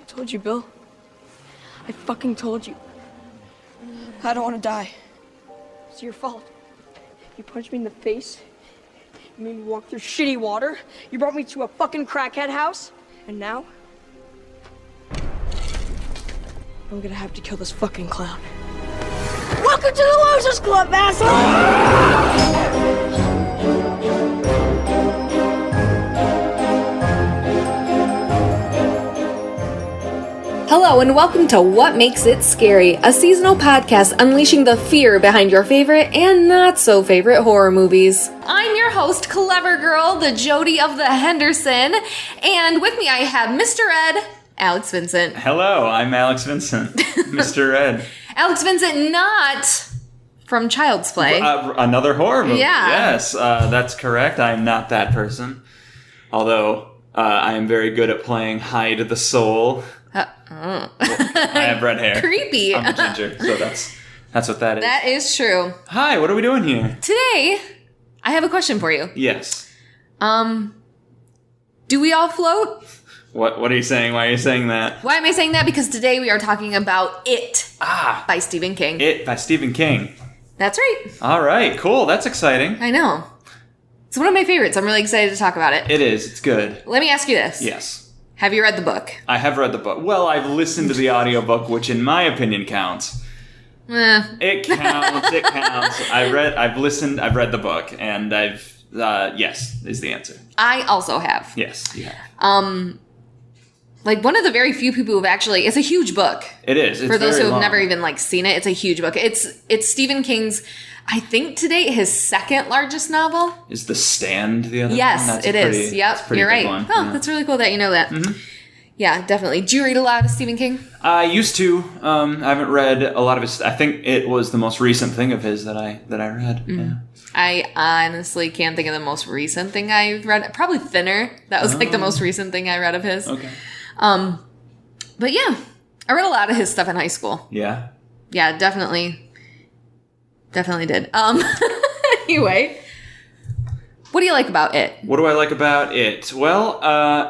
I told you, Bill. I fucking told you. I don't want to die. It's your fault. You punched me in the face. You made me walk through shitty water. You brought me to a fucking crackhead house. And now, I'm gonna have to kill this fucking clown. Welcome to the Losers Club, asshole! Hello and welcome to What Makes It Scary, a seasonal podcast unleashing the fear behind your favorite and not so favorite horror movies. I'm your host, Clever Girl, the Jody of the Henderson, and with me I have Mr. Ed, Alex Vincent. Hello, I'm Alex Vincent, Mr. Ed. Alex Vincent, not from Child's Play. Another horror movie. Yeah. Yes, that's correct. I'm not that person. Although, I am very good at playing Hide the Soul. Well, I have red hair. Creepy. I'm a ginger, so that's what that is. That is true. Hi, what are we doing here? Today, I have a question for you. Yes. Do we all float? What are you saying? Why are you saying that? Why am I saying that? Because today we are talking about It by Stephen King. It by Stephen King. That's right. All right, cool. That's exciting. I know. It's one of my favorites. I'm really excited to talk about it. It is. It's good. Let me ask you this. Yes. Have you read the book? I have read the book. Well, I've listened to the audiobook, which in my opinion counts. It counts. It counts. I've listened, I've read the book, and yes, is the answer. I also have. Yes, you have. Like one of the very few people who've actually, it's a huge book. It is. It's for those very who have long. never even seen it, it's a huge book. It's Stephen King's, I think to date, his second largest novel. Is The Stand the other one? Yes, it is. Yep, you're right. One. Oh, yeah. That's really cool that you know that. Mm-hmm. Yeah, definitely. Do you read a lot of Stephen King? I used to. I haven't read a lot of his. I think it was the most recent thing of his that I read. Mm. Yeah. I honestly can't think of the most recent thing I've read. Probably Thinner. That was the most recent thing I read of his. Okay. But yeah, I read a lot of his stuff in high school. Yeah. Yeah, definitely did. Anyway, what do you like about it? What do I like about it? Well,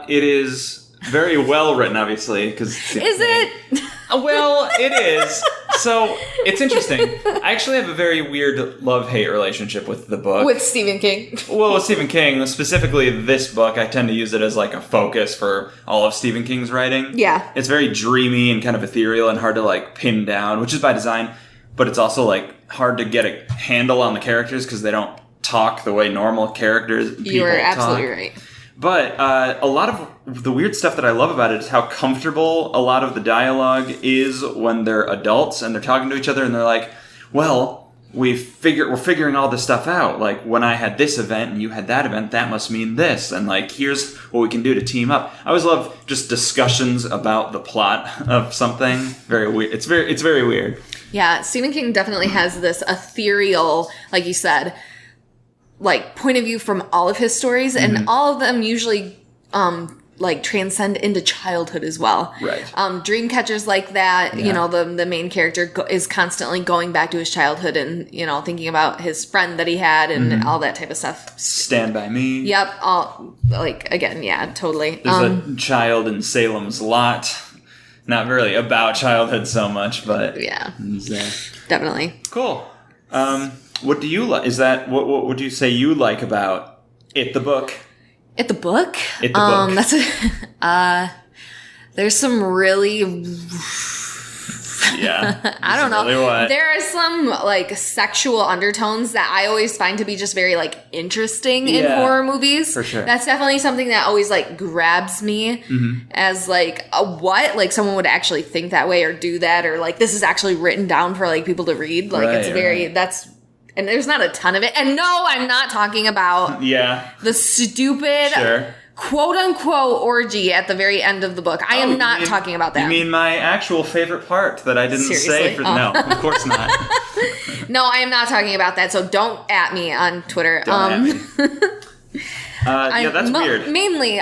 it is very well written, obviously. Is it? Well, it is. So, it's interesting. I actually have a very weird love-hate relationship with the book. With Stephen King. Well, with Stephen King, specifically this book, I tend to use it as a focus for all of Stephen King's writing. Yeah. It's very dreamy and kind of ethereal and hard to pin down, which is by design. But it's also hard to get a handle on the characters because they don't talk the way normal people talk. You are absolutely right. But a lot of the weird stuff that I love about it is how comfortable a lot of the dialogue is when they're adults and they're talking to each other and they're like, well, we're figuring all this stuff out. Like, when I had this event and you had that event, that must mean this. And here's what we can do to team up. I always love just discussions about the plot of something. Very weird. It's very weird. Yeah, Stephen King definitely has this ethereal, like you said, point of view from all of his stories, and all of them usually transcend into childhood as well. Right. Dreamcatchers like that, Yeah. the main character is constantly going back to his childhood and, thinking about his friend that he had and all that type of stuff. Stand By Me. Yep. Again, yeah, totally. There's a child in Salem's Lot. Not really about childhood so much, but yeah, definitely. Cool. What do you like? What would you say you like about It the book? It the book? It the book. That's there's some really Yeah. I don't know. Really what? There are some sexual undertones that I always find to be just very interesting in horror movies. For sure. That's definitely something that always grabs me as a what? Someone would actually think that way or do that, or this is actually written down for people to read. It's very that's and there's not a ton of it. And no, I'm not talking about the stupid quote-unquote orgy at the very end of the book. I am not talking about that. You mean my actual favorite part that I didn't say? No, of course not. No, I am not talking about that, so don't at me on Twitter. Don't at me. That's weird. Mainly,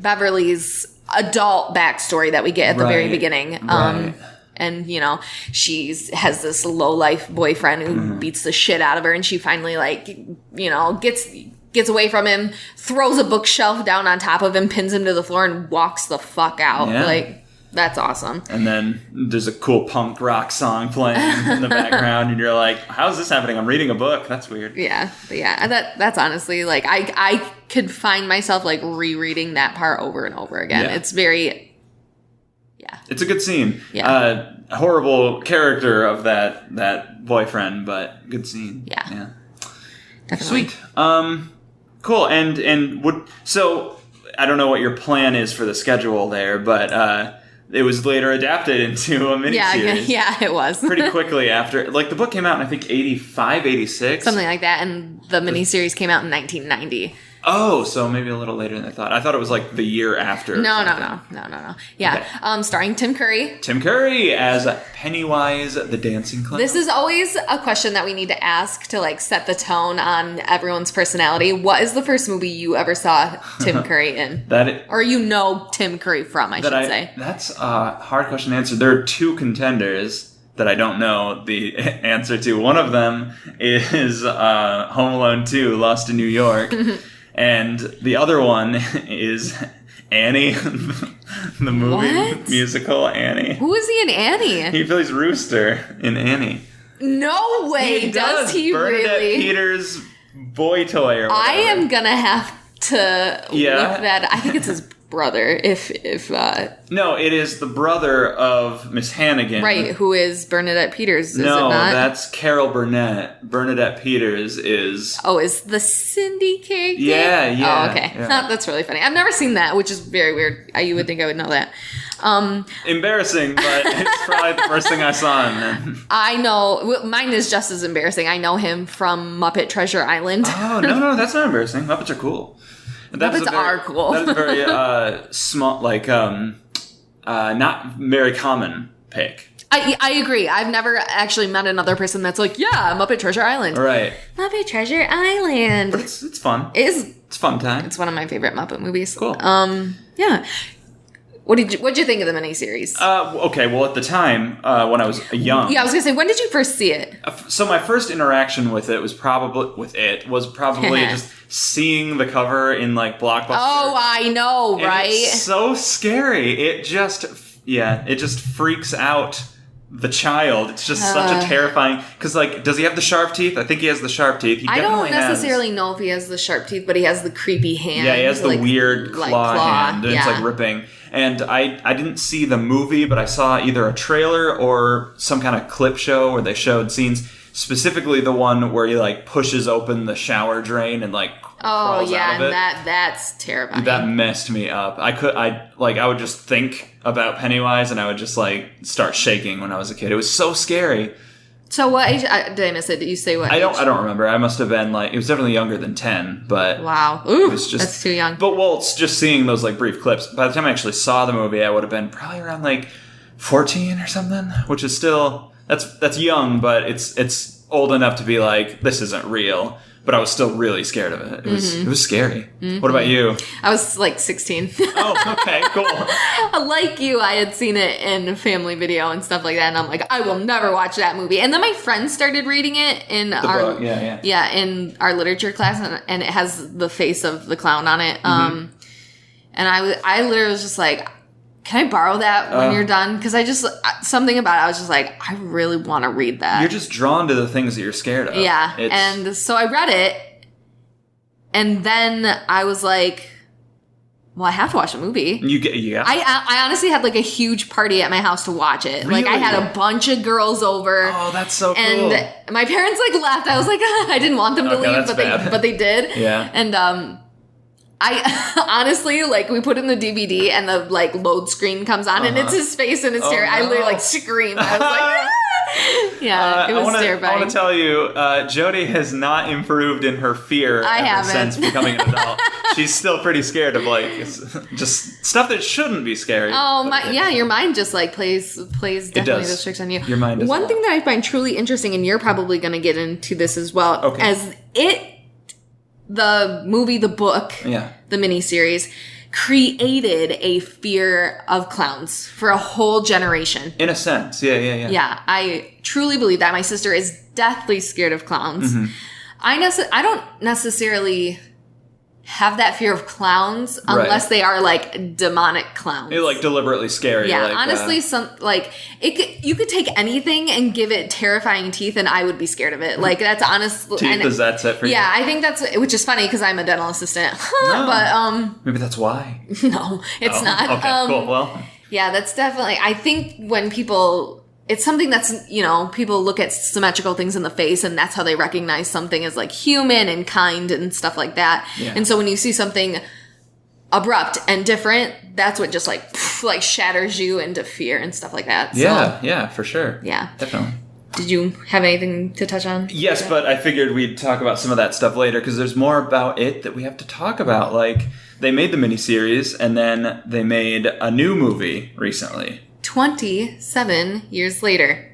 Beverly's adult backstory that we get at the very beginning. And, she has this low-life boyfriend who beats the shit out of her, and she finally, gets away from him, throws a bookshelf down on top of him, pins him to the floor, and walks the fuck out. Yeah. That's awesome. And then there's a cool punk rock song playing in the background, and you're like, how's this happening? I'm reading a book. That's weird. Yeah. But yeah, that's honestly, like, I could find myself, like, rereading that part over and over again. Yeah. It's very... Yeah. It's a good scene. Yeah. A horrible character of that boyfriend, but good scene. Yeah. Definitely. Sweet. Cool. And so I don't know what your plan is for the schedule there, but it was later adapted into a miniseries. Yeah, it was. Pretty quickly after, like, the book came out in, I think, 85, 86. Something like that, and the miniseries came out in 1990. Oh, so maybe a little later than I thought. I thought it was like the year after. No. Yeah. Okay. Starring Tim Curry. Tim Curry as Pennywise the Dancing Clown. This is always a question that we need to ask to, like, set the tone on everyone's personality. What is the first movie you ever saw Tim Curry in? Or Tim Curry from, I should say. That's a hard question to answer. There are two contenders that I don't know the answer to. One of them is Home Alone 2, Lost in New York. And the other one is Annie, the movie musical Annie. Who is he in Annie? He plays Rooster in Annie. No way, does he Bernadette really? Peters' boy toy or whatever. I am gonna have to look that. I think it's his brother. No, it is the brother of Miss Hannigan. Right, who is Bernadette Peters, is no, it not? that's Carol Burnett. Bernadette Peters is... Oh, is the Cindy character? Yeah. Oh, okay. Yeah. That's really funny. I've never seen that, which is very weird. You would think I would know that. Embarrassing, but it's probably the first thing I saw. I know. Mine is just as embarrassing. I know him from Muppet Treasure Island. Oh, no, that's not embarrassing. Muppets are cool. Muppets are cool. That is a very small, like, not very common pick. I agree. I've never actually met another person that's like, yeah, Muppet Treasure Island. Right. Muppet Treasure Island. But it's fun. It's fun time. It's one of my favorite Muppet movies. Cool. Yeah. What'd you think of the miniseries? Okay, well, at the time, when I was young... Yeah, I was going to say, when did you first see it? So my first interaction with it was probably just seeing the cover in, like, Blockbuster. Oh, I know, And right? it's so scary. It just freaks out the child. It's just such a terrifying... Because, like, does he have the sharp teeth? I think he has the sharp teeth. I don't necessarily know if he has the sharp teeth, but he has the creepy hand. Yeah, he has the weird claw hand, and yeah. it's, like, ripping. And I didn't see the movie, but I saw either a trailer or some kind of clip show where they showed scenes, specifically the one where he, like, pushes open the shower drain and, like, crawls out of it. And that's terrifying. That messed me up. I would just think about Pennywise and I would just, like, start shaking when I was a kid. It was so scary. So what age, did I miss it? Did you say what I age? don't remember. I must have been, like, it was definitely younger than 10, but... Wow. Ooh, it was just, that's too young. But, well, it's just seeing those, like, brief clips. By the time I actually saw the movie, I would have been probably around, like, 14 or something, which is still... That's young, but it's old enough to be like, this isn't real. But I was still really scared of it. It was scary. Mm-hmm. What about you? I was like 16. Oh, okay, cool. Like you, I had seen it in Family Video and stuff like that, and I'm like, I will never watch that movie. And then my friends started reading it in in our literature class, and it has the face of the clown on it. And I literally was just like, can I borrow that when you're done? Because something about it, I was just like, I really want to read that. You're just drawn to the things that you're scared of. Yeah. And so I read it, and then I was like, well, I have to watch the movie. Yeah. I honestly had, like, a huge party at my house to watch it. Really? Like, I had a bunch of girls over. Oh, that's so cool. And my parents, like, laughed. I was like, I didn't want them to leave, but they did. Yeah. And, I honestly, like, we put in the DVD and the, like, load screen comes on and it's his face and it's terrifying. No. I literally, like, screamed. I was like, yeah, it was terrifying. I want to tell you, Jody has not improved in her fear since becoming an adult. She's still pretty scared of, like, just stuff that shouldn't be scary. Oh, your mind just, like, plays definitely those tricks on you. Your mind does. One thing that I find truly interesting, and you're probably going to get into this as well, as the movie, the book, the miniseries, created a fear of clowns for a whole generation. In a sense, yeah. Yeah, I truly believe that. My sister is deathly scared of clowns. Mm-hmm. I don't necessarily have that fear of clowns unless they are like demonic clowns. They're like deliberately scary. Yeah, like, honestly, you could take anything and give it terrifying teeth, and I would be scared of it. Like that's honestly teeth. Is that it for you? Yeah, I think which is funny because I'm a dental assistant. But maybe that's why. No, it's not. Okay, cool. Well, yeah, that's definitely. I think when people. It's something that's, people look at symmetrical things in the face and that's how they recognize something as like human and kind and stuff like that. Yeah. And so when you see something abrupt and different, that's what just like shatters you into fear and stuff like that. Yeah, for sure. Yeah. Definitely. Did you have anything to touch on? Yes, but I figured we'd talk about some of that stuff later because there's more about it that we have to talk about. Like, they made the miniseries and then they made a new movie recently. 27 years later.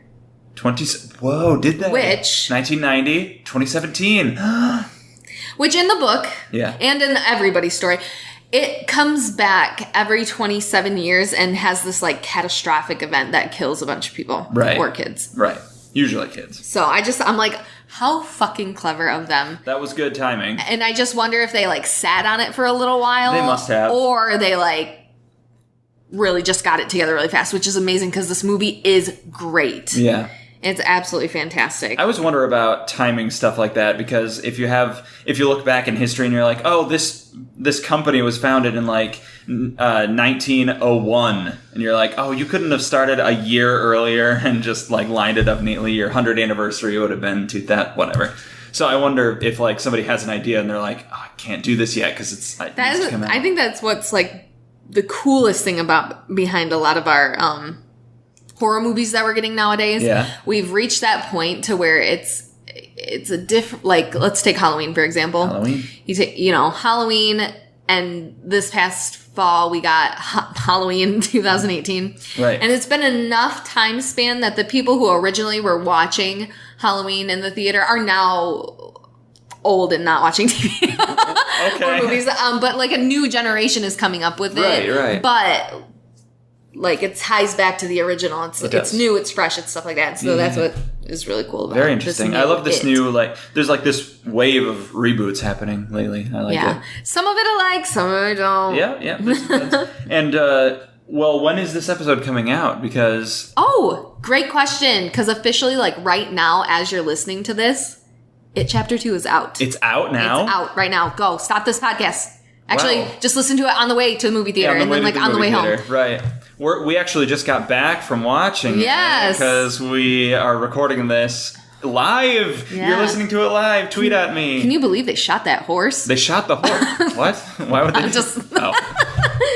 Whoa, did they? Which? 1990, 2017. Which in the book, yeah, and in everybody's story, it comes back every 27 years and has this like catastrophic event that kills a bunch of people. Right. Or kids. Right. Usually kids. So I'm like, how fucking clever of them. That was good timing. And I just wonder if they like sat on it for a little while. They must have. Or they like really just got it together really fast, which is amazing because this movie is great. Yeah. It's absolutely fantastic. I always wonder about timing stuff like that because if you look back in history and you're like, oh, this company was founded in like 1901, and you're like, oh, you couldn't have started a year earlier and just like lined it up neatly. Your 100th anniversary would have been to that, whatever. So I wonder if like somebody has an idea and they're like, oh, I can't do this yet because it needs to come out. I think that's what's like the coolest thing behind a lot of our horror movies that we're getting nowadays. Yeah. We've reached that point to where it's a different, like, let's take Halloween, for example. Halloween. You take, Halloween, and this past fall we got Halloween 2018. Right. And it's been enough time span that the people who originally were watching Halloween in the theater are now old and not watching TV okay. or movies. But like a new generation is coming up with it. Right. But like it ties back to the original. It's new, it's fresh, it's stuff like that. So that's what is really cool about it. Very interesting. I love this new, like, there's like this wave of reboots happening lately. I like it. Some of it I like, some of it I don't. Yeah. And, well, when is this episode coming out? Because... Oh, great question. Because officially, like right now, as you're listening to this, Chapter 2 is out. It's out now? It's out right now. Go. Stop this podcast. Actually, just listen to it on the way to the movie theater and then like on the way home. Right. We actually just got back from watching it. Because we are recording this live. Yeah. You're listening to it live. Tweet at me. Can you believe they shot that horse? They shot the horse. What? Why would they just... Oh.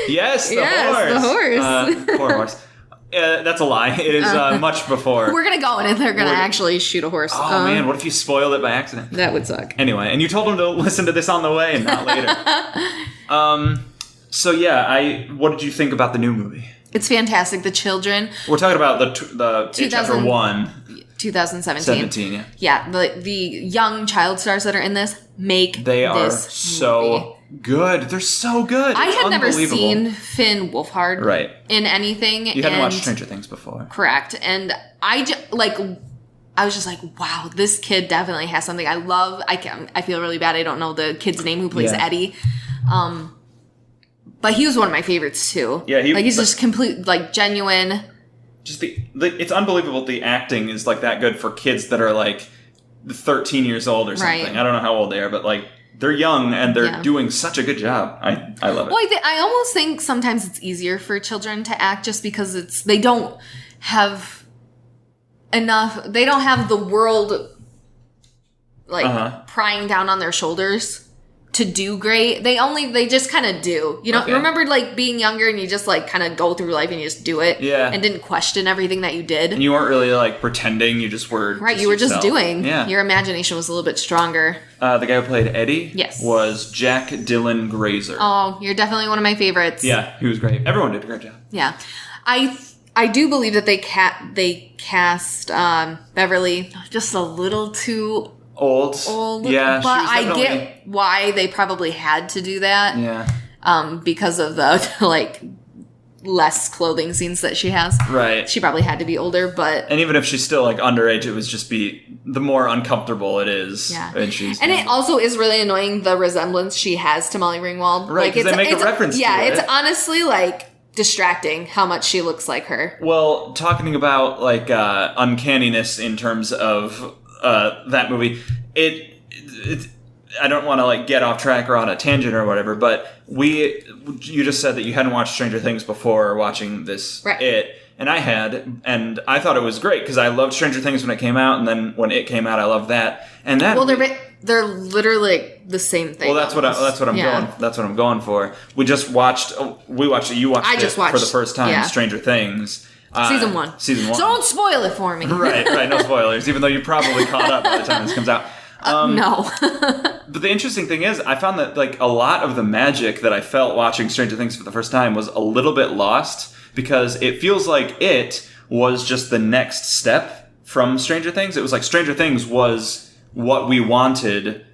Yes, the horse. Poor horse. That's a lie. It is much before. We're going to go in and they're going to actually shoot a horse. Oh, man. What if you spoiled it by accident? That would suck. Anyway, and you told them to listen to this on the way and not later. So, yeah, what did you think about the new movie? It's fantastic. The children. We're talking about the chapter 1. 2017. 17, yeah. Yeah, the young child stars that are in this make They are this so good. They're so good. I had never seen Finn Wolfhard in anything. You hadn't watched Stranger Things before. Correct. And I was just like, wow, this kid definitely has something. I feel really bad. I don't know the kid's name who plays Eddie. But he was one of my favorites too. Yeah, he's just complete, like, genuine. Just it's unbelievable. The acting is like that good for kids that are like 13 years old or something. Right. I don't know how old they are, but like they're young and they're doing such a good job. I love it. Well, I almost think sometimes it's easier for children to act just because they don't have enough. They don't have the world like prying down on their shoulders to do great. They just kind of do. You know, remember like being younger and you just like kind of go through life and you just do it. Yeah. And didn't question everything that you did. And you weren't really like pretending, you just were. Right, you were just doing. Yeah. Your imagination was a little bit stronger. The guy who played Eddie was Jack Dylan Grazer. Oh, you're definitely one of my favorites. Yeah, he was great. Everyone did a great job. Yeah. I do believe that they cast Beverly just a little too old, yeah, but I get why they probably had to do that. Yeah, because of the like less clothing scenes that she has. Right, she probably had to be older, but and even if she's still like underage, it would just be the more uncomfortable it is. Yeah. And it also is really annoying, the resemblance she has to Molly Ringwald. Right, because they make a reference to it. Yeah, it's honestly, like, distracting how much she looks like her. Well, talking about, like, uncanniness in terms of that movie, I don't want to, like, get off track or on a tangent or whatever, but you just said that you hadn't watched Stranger Things before watching this It, and I had, and I thought it was great because I loved Stranger Things when it came out, and then when It came out, I loved that. And that they're literally like the same thing. Well, that's what I'm going for. You watched it for the first time, Stranger Things. Season 1. So don't spoil it for me. Right, no spoilers, even though you probably caught up by the time this comes out. No. But the interesting thing is, I found that like a lot of the magic that I felt watching Stranger Things for the first time was a little bit lost because it feels like it was just the next step from Stranger Things. It was like Stranger Things was what we wanted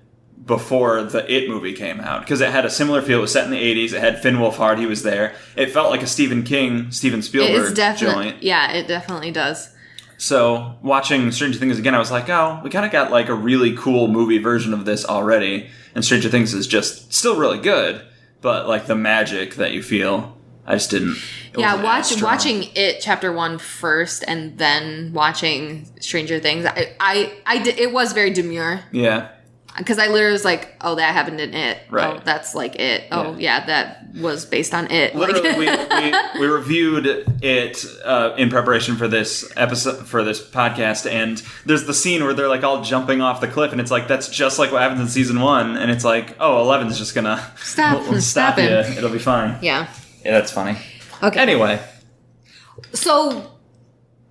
before the It movie came out because it had a similar feel. It was set in the 80s. It had Finn Wolfhard. He was there. It felt like a Steven Spielberg joint. Yeah, it definitely does. So, watching Stranger Things again, I was like, oh, we kind of got like a really cool movie version of this already. And Stranger Things is just still really good, but like the magic that you feel, I just didn't. Watching It Chapter 1 first and then watching Stranger Things, it was very demure. Yeah. Because I literally was like, oh, that happened in It. Right. Oh, that's like It. Oh, yeah, that was based on It. Literally, we reviewed It in preparation for this episode, for this podcast, and there's the scene where they're like all jumping off the cliff, and it's like, that's just like what happens in season 1, and it's like, oh, 11's just gonna stop you. It'll be fine. Yeah. Yeah, that's funny. Okay. Anyway. So,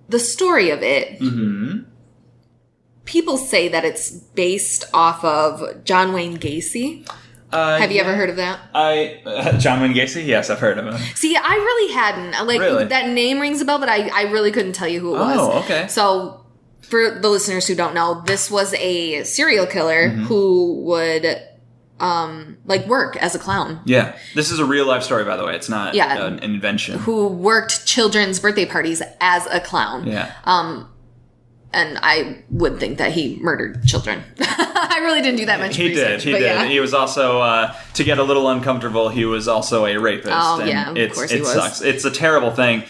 the story of It... Mm-hmm. People say that it's based off of John Wayne Gacy. Have you ever heard of that? John Wayne Gacy? Yes, I've heard of him. See, I really hadn't. Like, that name rings a bell, but I really couldn't tell you who it was. Oh, okay. So, for the listeners who don't know, this was a serial killer who would, work as a clown. Yeah. This is a real life story, by the way. It's not an invention. Who worked children's birthday parties as a clown. Yeah. And I would think that he murdered children. I really didn't do that much research. He did. Yeah. He was also, to get a little uncomfortable, he was also a rapist. Oh, yeah, of course he was. It sucks. It's a terrible thing.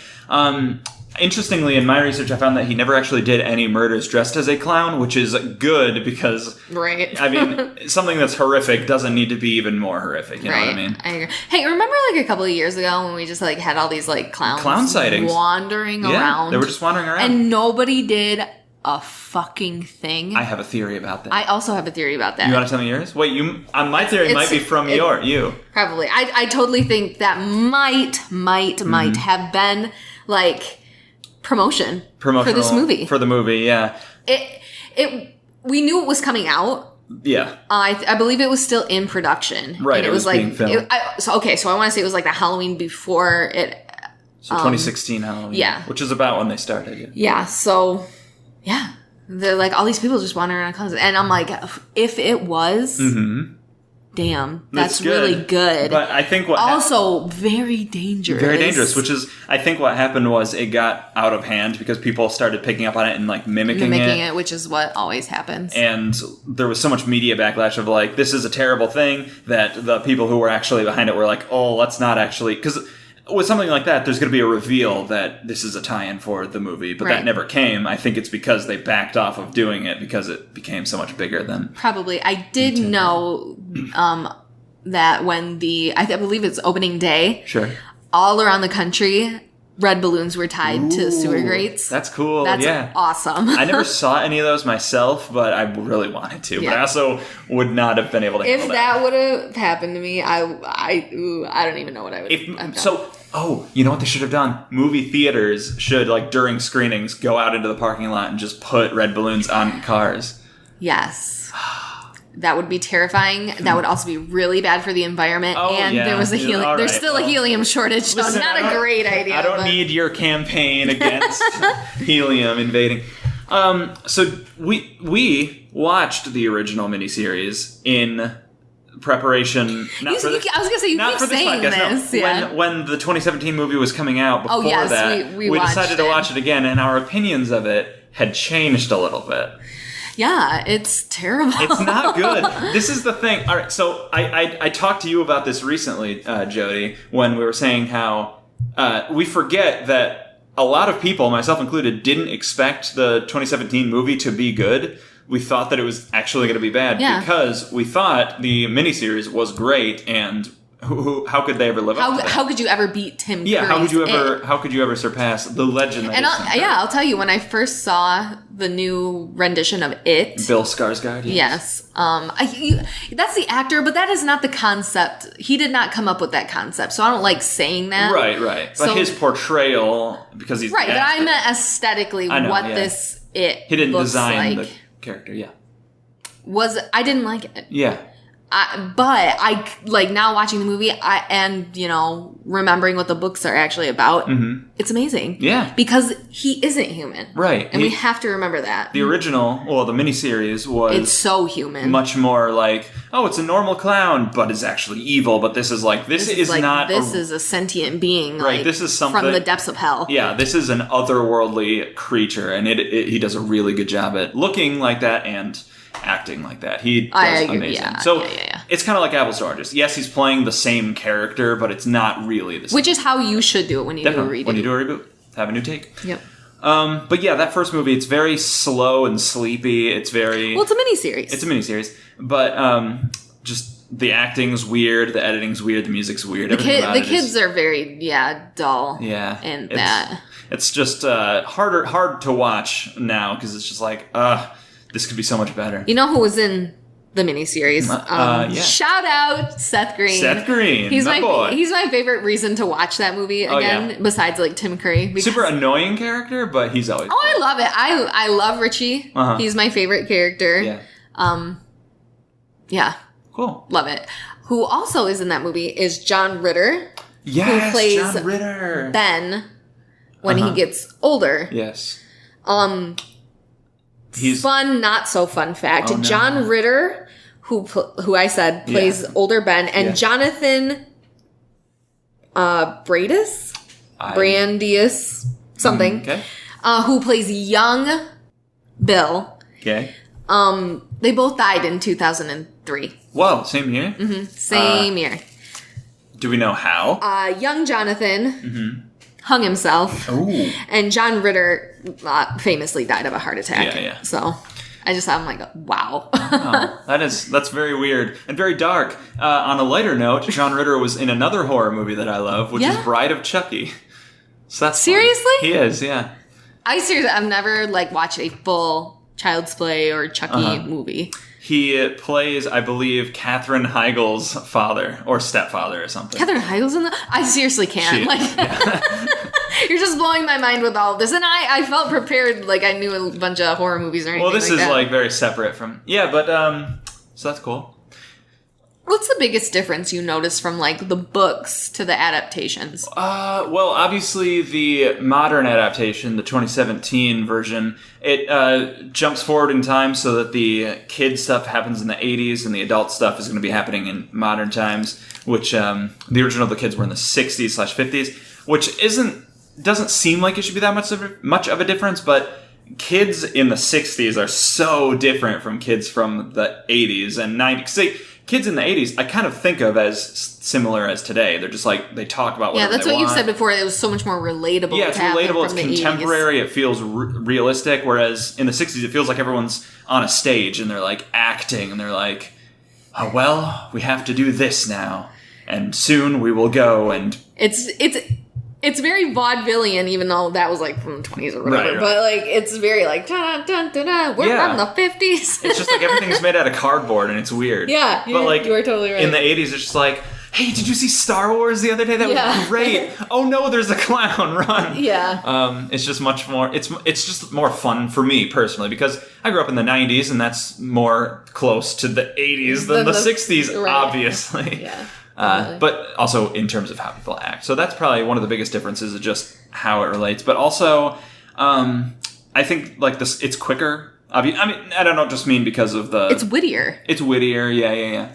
Interestingly, in my research, I found that he never actually did any murders dressed as a clown, which is good because, I mean, something that's horrific doesn't need to be even more horrific. You know what I mean? I agree. Hey, remember like a couple of years ago when we just like had all these like clown sightings wandering around? They were just wandering around, and nobody did a fucking thing. I have a theory about that. I also have a theory about that. You want to tell me yours? Wait, my theory might be from you. Probably. I totally think that might have been like promotion for this movie. For the movie, yeah. We knew it was coming out. Yeah. I believe it was still in production. Right. And it was like being filmed. So I want to say it was like the Halloween before it. So 2016 Halloween. Yeah. Which is about when they started. Yeah. So, yeah. They're like, all these people just wandering around clowns. And I'm like, if it was, damn, that's really good. But I think what also very dangerous. Very dangerous, which is, I think what happened was it got out of hand because people started picking up on it and like mimicking it. Which is what always happens. And there was so much media backlash of like, this is a terrible thing, that the people who were actually behind it were like, oh, let's not actually, because with something like that, there's going to be a reveal that this is a tie-in for the movie, but that never came. I think it's because they backed off of doing it because it became so much bigger than... Probably. I did know that when I believe it's opening day, all around the country, red balloons were tied to sewer grates. That's cool. That's awesome. I never saw any of those myself, but I really wanted to. Yeah. But I also would not have been able to handle that. If that would have happened to me, I don't even know what I would have done. So, you know what they should have done? Movie theaters should, like, during screenings, go out into the parking lot and just put red balloons on cars. Yes. That would be terrifying. That would also be really bad for the environment. There was there's still a helium shortage, so listen, not a great idea. I don't need your campaign against helium invading. So we watched the original miniseries in preparation. I was going to say, you keep saying this. No. Yeah. When the 2017 movie was coming out, before that, we decided to watch it again, and our opinions of it had changed a little bit. Yeah, it's terrible. It's not good. This is the thing. All right, so I talked to you about this recently, Jody, when we were saying how we forget that a lot of people, myself included, didn't expect the 2017 movie to be good. We thought that it was actually going to be bad because we thought the miniseries was great, and how could they ever live up to that? How could you ever beat Tim Curry's Yeah, how could you ever surpass the legend that is Tim Curry? I'll tell you, when I first saw the new rendition of It, Bill Skarsgård. Yes. That's the actor, but that is not the concept. He did not come up with that concept, so I don't like saying that. Right. But his portrayal, because he's right. But I meant aesthetically this It. He didn't looks design like the character. Yeah. I didn't like it. Yeah. But I like now watching the movie and remembering what the books are actually about. Mm-hmm. It's amazing. Yeah, because he isn't human, right? And we have to remember that the original, the miniseries was so human, much more like it's a normal clown, but it's actually evil. But this is a sentient being, right? This is something from the depths of hell. Yeah, this is an otherworldly creature, and he does a really good job at looking like that and acting like that. He does amazing. It's kind of like apples to oranges. Yes, he's playing the same character, but it's not really the same. Which is how you should do it when you do a reboot. When you do a reboot, have a new take. Yep. But yeah, that first movie, it's very slow and sleepy. It's very... Well, it's a miniseries. It's a miniseries. But just the acting's weird, the editing's weird, the music's weird. The kids are very, dull. Yeah. And that. It's just hard to watch now, because it's just like, this could be so much better. You know who was in the miniseries? Shout out Seth Green. Seth Green, he's my boy. He's my favorite reason to watch that movie again, besides like Tim Curry. Super annoying character, but he's always. Oh, I love it. I love Richie. Uh-huh. He's my favorite character. Yeah. Yeah. Cool. Love it. Who also is in that movie is John Ritter. Yes, who plays John Ritter. Ben when he gets older. Yes. He's fun, not so fun fact. Oh, no. John Ritter, who I said plays older Ben, and Jonathan Brandius, something, who plays young Bill. Okay. They both died in 2003. Whoa, same year? Mm-hmm. Same year. Do we know how? Young Jonathan hung himself. Ooh. And John Ritter famously died of a heart attack. Yeah. So I'm like, wow. That's very weird and very dark. On a lighter note, John Ritter was in another horror movie that I love, which is Bride of Chucky. So that's seriously? Fun. He is, yeah. I've never watched a full Child's Play or Chucky movie. He plays, I believe, Katherine Heigl's father or stepfather or something. Katherine Heigl's in I seriously can't. You're just blowing my mind with all of this. And I felt prepared, I knew a bunch of horror movies or anything. Well, this is that. very separate from... Yeah, but, so that's cool. What's the biggest difference you notice from, the books to the adaptations? Well, obviously the modern adaptation, the 2017 version, it jumps forward in time so that the kid stuff happens in the 80s and the adult stuff is going to be happening in modern times, which the original The Kids were in the 60s/50s, which doesn't seem like it should be that much of a difference, but kids in the 60s are so different from kids from the 80s and 90s. See, kids in the 80s, I kind of think of as similar as today. They're just they talk about whatever they want. Yeah, that's what you've said before. It was so much more relatable. Yeah, it's relatable. It's contemporary. 80s. It feels realistic. Whereas in the 60s, it feels like everyone's on a stage and they're acting and they're like, oh, well, we have to do this now. And soon we will go and... It's very vaudevillian, even though that was from the 20s or whatever. Right. But it's very dun dun dun dun. We're from the 50s. It's just everything's made out of cardboard and it's weird. Yeah, but you are totally right. In the 80s, it's just hey, did you see Star Wars the other day? That was great. Oh no, there's a clown. Run. Yeah. It's just much more. It's just more fun for me personally because I grew up in the 90s and that's more close to the 80s than the 60s, right. Obviously. Yeah. But also in terms of how people act. So that's probably one of the biggest differences of just how it relates. But also, I think this, it's quicker. I mean, I don't know, just mean because of the... It's wittier. It's wittier, yeah.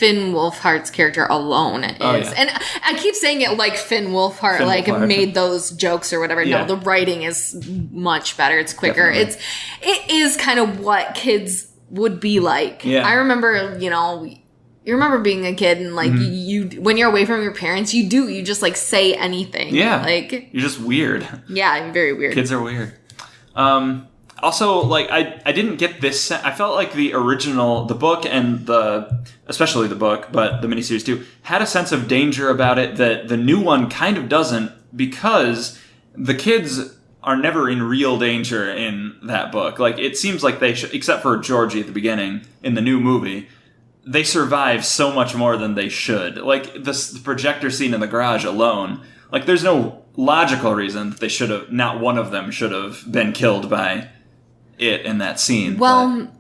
Finn Wolfhard's character alone is. Oh, yeah. And I keep saying it like Finn Wolfhard, Wolfhard. made those jokes or whatever. Yeah. No, the writing is much better. It's quicker. Definitely. It is kind of what kids would be like. Yeah. I remember, you remember being a kid and, like, you when you're away from your parents, you just, like, say anything. Yeah. Like, You're just weird. yeah, very weird. Kids are weird. Also, like, I didn't get this. I felt like the book and especially the book, but the miniseries too, had a sense of danger about it that the new one kind of doesn't, because the kids are never in real danger in that book. Like, it seems like they should, except for Georgie at the beginning in the new movie, they survive so much more than they should. Like, the projector scene in the garage alone, like, there's no logical reason that not one of them should have been killed by it in that scene. Well,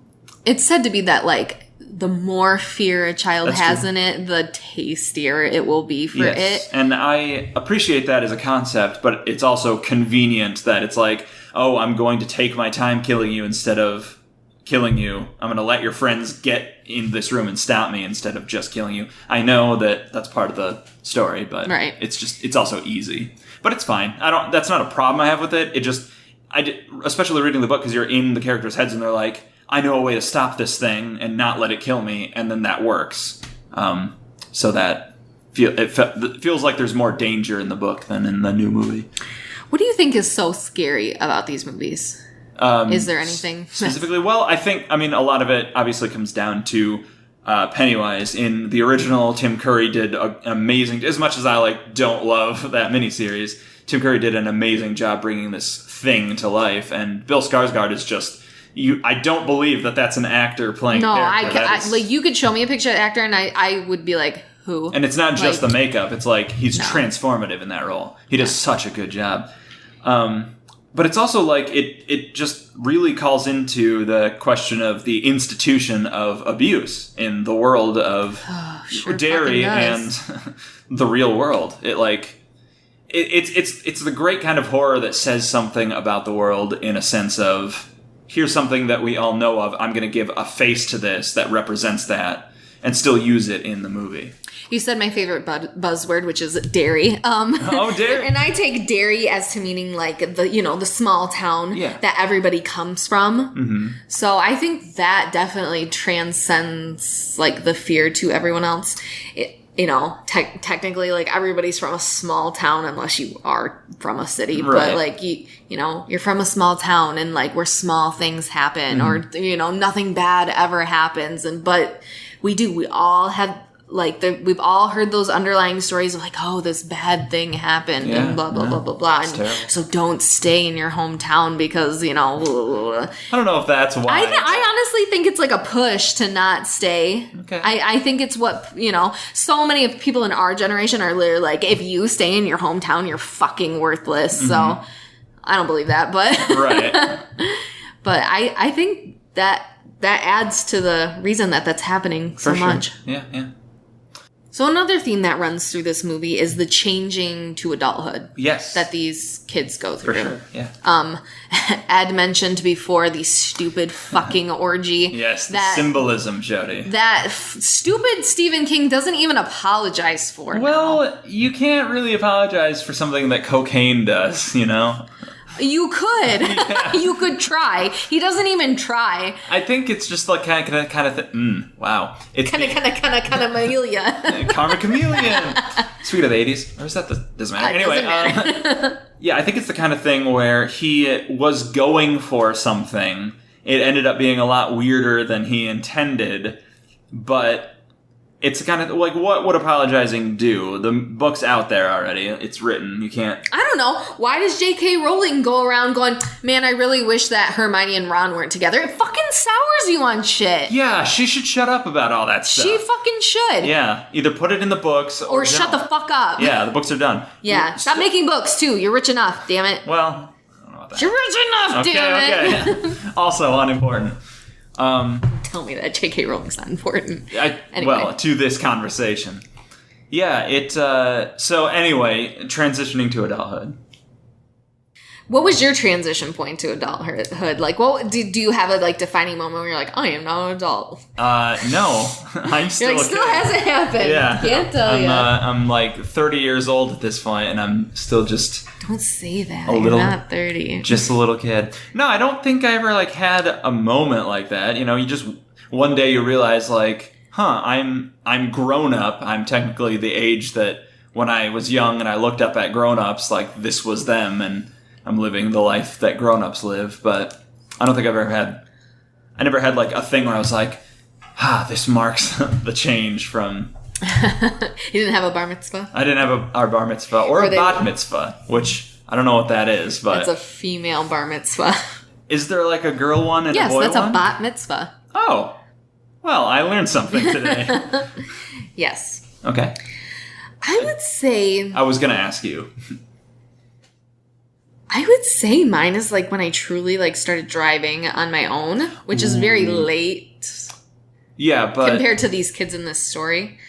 it's said to be that, like, the more fear a child has true. in it, the tastier it will be for it. And I appreciate that as a concept, but it's also convenient that it's like, oh, I'm going to take my time killing you instead of killing you. I'm going to let your friends get in this room and stop me instead of just killing you. I know that that's part of the story, but right. It's also easy. But it's fine. That's not a problem I have with it. Especially reading the book, because you're in the characters' heads and they're like, I know a way to stop this thing and not let it kill me, and then that works. So that it feels like there's more danger in the book than in the new movie. What do you think is so scary about these movies? Is there anything specifically? Well, a lot of it obviously comes down to Pennywise. In the original, Tim Curry did an amazing. As much as I don't love that miniseries, Tim Curry did an amazing job bringing this thing to life, and Bill Skarsgård is just. I don't believe that that's an actor playing. No, character. you could show me a picture of the actor, and I would be like, who? And it's not just the makeup; it's like he's transformative in that role. He does such a good job. But it's also like it just really calls into the question of the institution of abuse in the world of Derry and the real world. It's the great kind of horror that says something about the world in a sense of, here's something that we all know of. I'm going to give a face to this that represents that and still use it in the movie. You said my favorite buzzword, which is Derry. Derry. And I take Derry as to meaning like the small town that everybody comes from. Mm-hmm. So I think that definitely transcends like the fear to everyone else. Technically, like, everybody's from a small town unless you are from a city. Right. But, like, you're from a small town and, like, where small things happen or, nothing bad ever happens. But we all have, like, we've all heard those underlying stories of, like, oh, this bad thing happened and blah, blah, blah, blah, blah. And so don't stay in your hometown because, I don't know if that's why. I honestly think it's like a push to not stay. Okay. I think it's what, so many of people in our generation are literally like, if you stay in your hometown, you're fucking worthless. Mm-hmm. So I don't believe that, but right. But I think that adds to the reason that that's happening so much. Yeah. So another theme that runs through this movie is the changing to adulthood. Yes. That these kids go through. For sure, yeah. Ed mentioned before the stupid fucking orgy. Yes, the symbolism, Jody. That stupid Stephen King doesn't even apologize for. Well, you can't really apologize for something that cocaine does, You could. Yeah. You could try. He doesn't even try. I think it's just like kind of wow. It's kind of Amelia. Karma Chameleon. Sweet of the 80s. Or is that doesn't matter. Anyway, doesn't matter. Yeah, I think it's the kind of thing where he was going for something. It ended up being a lot weirder than he intended, but it's kind of like, what would apologizing do? The book's out there already. It's written. You can't... I don't know. Why does J.K. Rowling go around going, man, I really wish that Hermione and Ron weren't together? It fucking sours you on shit. Yeah, she should shut up about all that stuff. She fucking should. Yeah, either put it in the books or shut the fuck up. Yeah, the books are done. Yeah, stop making books, too. You're rich enough, damn it. Well, I don't know about that. You're rich enough, damn it. Okay. Also unimportant. Tell me that J.K. Rowling's not important. Anyway. Well, to this conversation. Yeah, so anyway, transitioning to adulthood. What was your transition point to adulthood? Like, what do you have a like defining moment where you're like, I am not an adult? No, I'm still. You're like, still hasn't happened. Yeah, Can't tell you. I'm like 30 years old at this point, and I'm still just. Don't say that. You're not 30. Just a little kid. No, I don't think I ever like had a moment like that. You know, you just one day you realize like, I'm grown up. I'm technically the age that when I was young and I looked up at grown-ups, like this was them, and I'm living the life that grown-ups live. But I don't think I never had like a thing where I was like, this marks the change from. You didn't have a bar mitzvah? I didn't have a bar mitzvah or a bat mitzvah, which I don't know what that is, but it's a female bar mitzvah. Is there like a girl one and a boy one? Yes, that's a bat mitzvah. Oh, well, I learned something today. Yes. Okay. I would say... I was going to ask you. I would say mine is like when I truly like started driving on my own, which is very late. Yeah, but... compared to these kids in this story.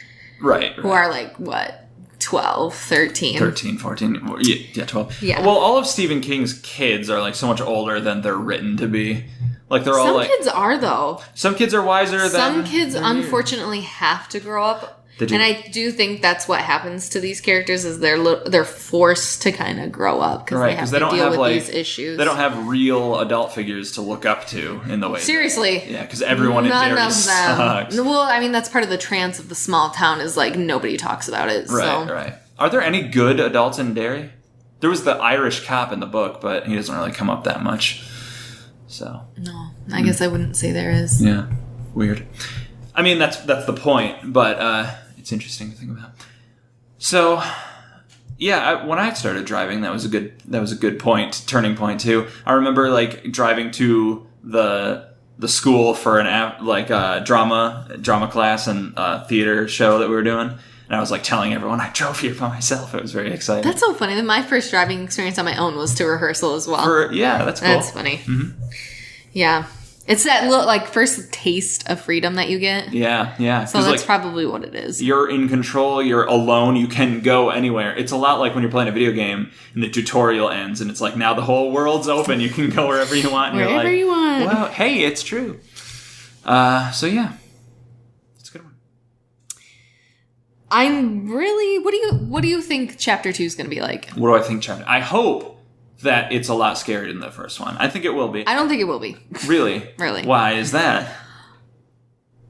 Right. Who are like, what, 12, 13? 13, 14. Yeah, 12. Yeah. Well, all of Stephen King's kids are like so much older than they're written to be. Like they're all like... Some kids are, though. Some kids are wiser than... Some kids, unfortunately, have to grow up. And I do think that's what happens to these characters is they're forced to kind of grow up because they have to deal with these issues. They don't have real adult figures to look up to in the way. Seriously. Yeah, because everyone in Derry sucks. Well, I mean, that's part of the trance of the small town is like nobody talks about it. Right, right. Are there any good adults in Derry? There was the Irish cop in the book, but he doesn't really come up that much. So. No, I guess I wouldn't say there is. Yeah, weird. I mean, that's the point, but it's interesting to think about. So, yeah, when I started driving, that was a good turning point too. I remember like driving to the school for an drama class and theater show that we were doing, and I was like telling everyone I drove here by myself. It was very exciting. That's so funny. My first driving experience on my own was to rehearsal as well. That's cool. That's funny. Mm-hmm. Yeah. It's that little, like, first taste of freedom that you get. Yeah, yeah. So that's like, probably what it is. You're in control. You're alone. You can go anywhere. It's a lot like when you're playing a video game and the tutorial ends and it's like, now the whole world's open. You can go wherever you want. And wherever you want. Well, hey, it's true. So, yeah. It's a good one. I'm really... What do you think Chapter 2 is going to be like? What do I think I hope that it's a lot scarier than the first one. I think it will be. I don't think it will be. Really? Really. Why is that?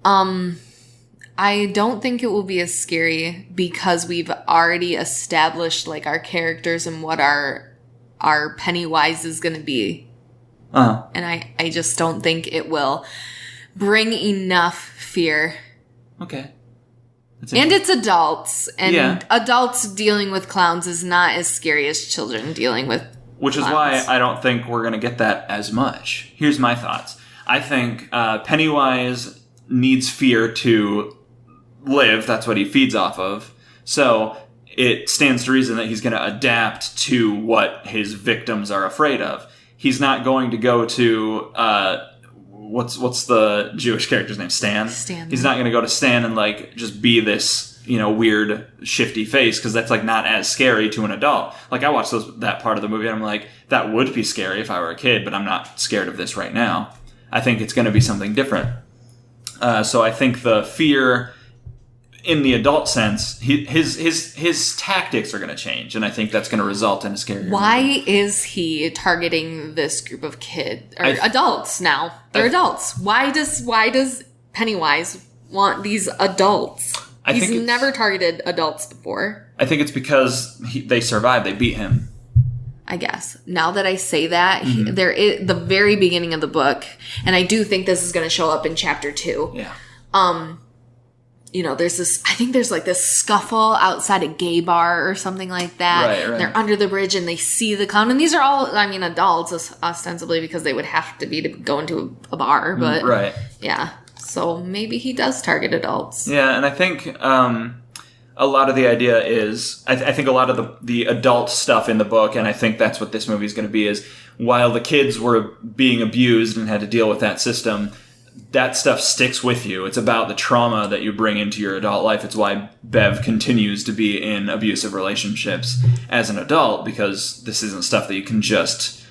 I don't think it will be as scary because we've already established like our characters and what our Pennywise is going to be. Uh-huh. And I just don't think it will bring enough fear. Okay. And it's adults. And adults dealing with clowns is not as scary as children dealing with Which is why I don't think we're going to get that as much. Here's my thoughts. I think Pennywise needs fear to live. That's what he feeds off of. So it stands to reason that he's going to adapt to what his victims are afraid of. He's not going to go to... what's the Jewish character's name? Stan? Stan. He's not going to go to Stan and like just be this... weird, shifty face, because that's, like, not as scary to an adult. Like, I watched that part of the movie, and I'm like, that would be scary if I were a kid, but I'm not scared of this right now. I think it's going to be something different. So I think the fear, in the adult sense, his tactics are going to change, and I think that's going to result in a scarier movie. Is he targeting this group of kids, or adults now? They're adults. Why does Pennywise want these adults? He's never targeted adults before. I think it's because they survived. They beat him. I guess. Now that I say that, there is the very beginning of the book, and I do think this is going to show up in Chapter 2. Yeah. There's this, I think there's like this scuffle outside a gay bar or something like that. Right, right. They're under the bridge and they see the clown. And these are all, adults, ostensibly, because they would have to be to go into a bar. But, right. Yeah. So maybe he does target adults. Yeah, and I think a lot of the idea is... I think a lot of the adult stuff in the book, and I think that's what this movie is going to be, is while the kids were being abused and had to deal with that system, that stuff sticks with you. It's about the trauma that you bring into your adult life. It's why Bev continues to be in abusive relationships as an adult, because this isn't stuff that you can't just,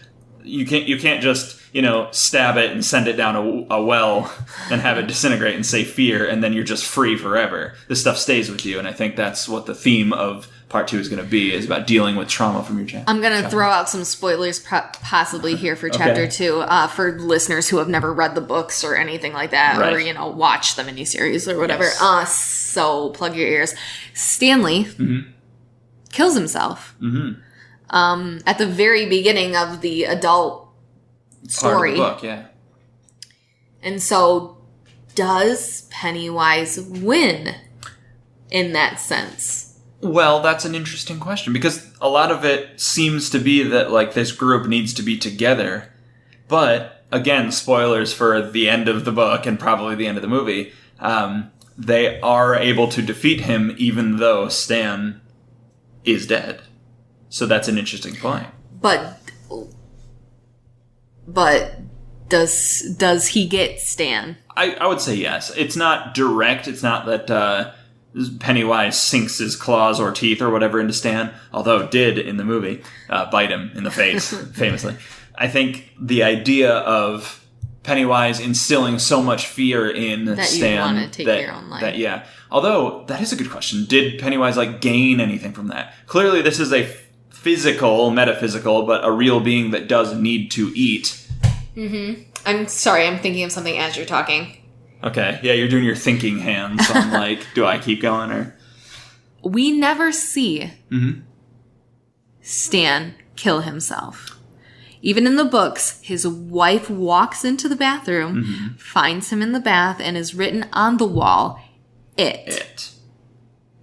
stab it and send it down a well and have it disintegrate and say fear, and then you're just free forever. This stuff stays with you, and I think that's what the theme of part 2 is going to be, is about dealing with trauma from your childhood. I'm going to throw out some spoilers possibly here for chapter 2 for listeners who have never read the books or anything like that, right. or, watch the miniseries or whatever. Yes. So plug your ears. Stanley kills himself at the very beginning of the adult story. Part of the book, yeah. And so does Pennywise win in that sense? Well, that's an interesting question, because a lot of it seems to be that, like, this group needs to be together. But, again, spoilers for the end of the book and probably the end of the movie, they are able to defeat him even though Stan is dead. So that's an interesting point. But does he get Stan? I would say yes. It's not direct. It's not that Pennywise sinks his claws or teeth or whatever into Stan, although it did in the movie bite him in the face, famously. I think the idea of Pennywise instilling so much fear in that Stan you want to take your own life. Yeah. Although, that is a good question. Did Pennywise gain anything from that? Clearly, this is a metaphysical, but a real being that does need to eat. Mm-hmm. I'm sorry, I'm thinking of something as you're talking. Okay, yeah, you're doing your thinking hands, so I'm like, do I keep going, or? We never see Stan kill himself. Even in the books, his wife walks into the bathroom, finds him in the bath, and is written on the wall, It.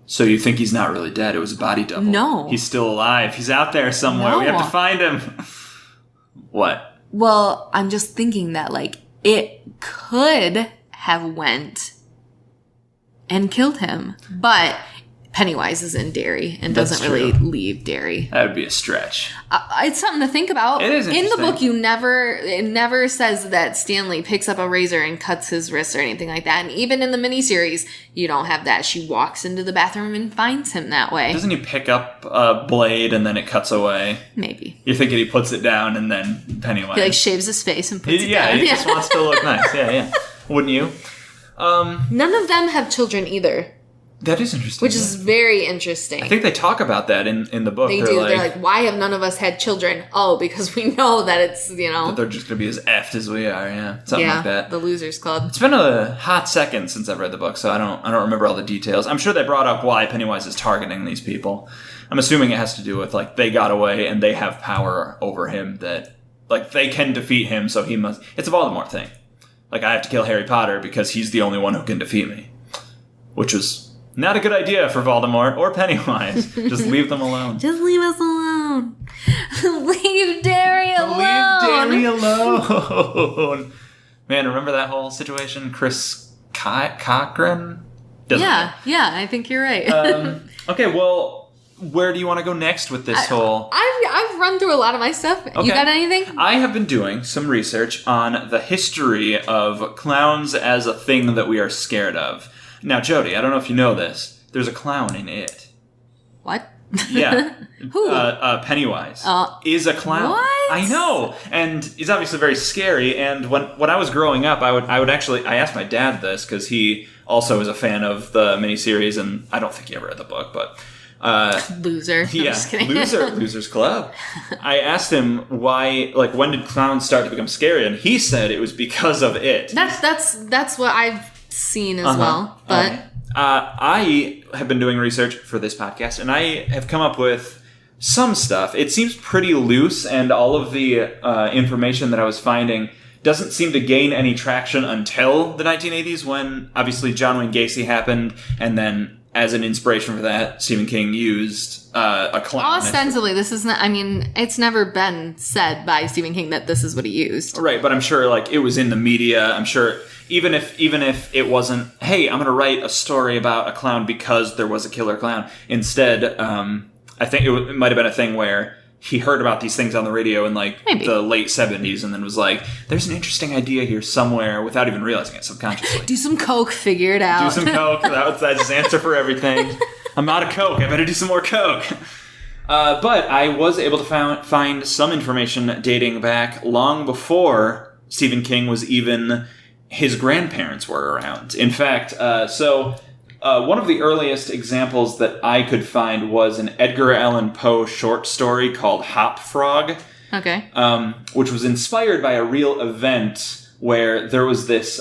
So you think he's not really dead? It was a body double. No. He's still alive. He's out there somewhere. No. We have to find him. What? Well, I'm just thinking that, it could have went and killed him. But Pennywise is in Derry and doesn't really leave Derry. That would be a stretch. It's something to think about. It is interesting. In the book, it never says that Stanley picks up a razor and cuts his wrist or anything like that. And even in the miniseries, you don't have that. She walks into the bathroom and finds him that way. Doesn't he pick up a blade and then it cuts away? Maybe. You're thinking he puts it down and then Pennywise. He shaves his face and puts it down. He just wants to look nice. Yeah. Wouldn't you? None of them have children either. That is interesting. Which is very interesting. I think they talk about that in the book. They're like, why have none of us had children? Oh, because we know that it's, that they're just going to be as effed as we are, yeah. Something like that. The Losers Club. It's been a hot second since I've read the book, so I don't remember all the details. I'm sure they brought up why Pennywise is targeting these people. I'm assuming it has to do with, they got away and they have power over him that, they can defeat him, so he must... It's a Voldemort thing. I have to kill Harry Potter because he's the only one who can defeat me. Which was... not a good idea for Voldemort or Pennywise. Just leave them alone. Just leave us alone. Leave Derry alone. Leave Derry alone. Man, remember that whole situation? Chris Cochran? Yeah, I think you're right. Okay, well, where do you want to go next with this whole... I've run through a lot of my stuff. Okay. You got anything? I have been doing some research on the history of clowns as a thing that we are scared of. Now, Jody, I don't know if you know this. There's a clown in It. What? Yeah. Who? Pennywise is a clown. What? I know. And he's obviously very scary. And when I was growing up, I asked my dad this because he also is a fan of the miniseries, and I don't think he ever read the book, but... Loser. Yeah, I'm just kidding. Losers Club. I asked him why, when did clowns start to become scary? And he said it was because of It. That's what I've seen as well. But okay. I have been doing research for this podcast, and I have come up with some stuff. It seems pretty loose, and all of the information that I was finding doesn't seem to gain any traction until the 1980s, when obviously John Wayne Gacy happened, and then as an inspiration for that, Stephen King used a clown. Ostensibly, this is not... it's never been said by Stephen King that this is what he used. Right, but I'm sure it was in the media. I'm sure even if it wasn't, hey, I'm going to write a story about a clown because there was a killer clown. Instead, I think it might have been a thing where he heard about these things on the radio in like Maybe. the late 70s and then was like, there's an interesting idea here somewhere without even realizing it subconsciously. Do some coke, figure it out. Do some coke. That's his answer for everything. I'm out of coke. I better do some more coke. But I was able to find some information dating back long before Stephen King was even... his grandparents were around. In fact, one of the earliest examples that I could find was an Edgar Allan Poe short story called Hop Frog. Okay. Which was inspired by a real event where there was this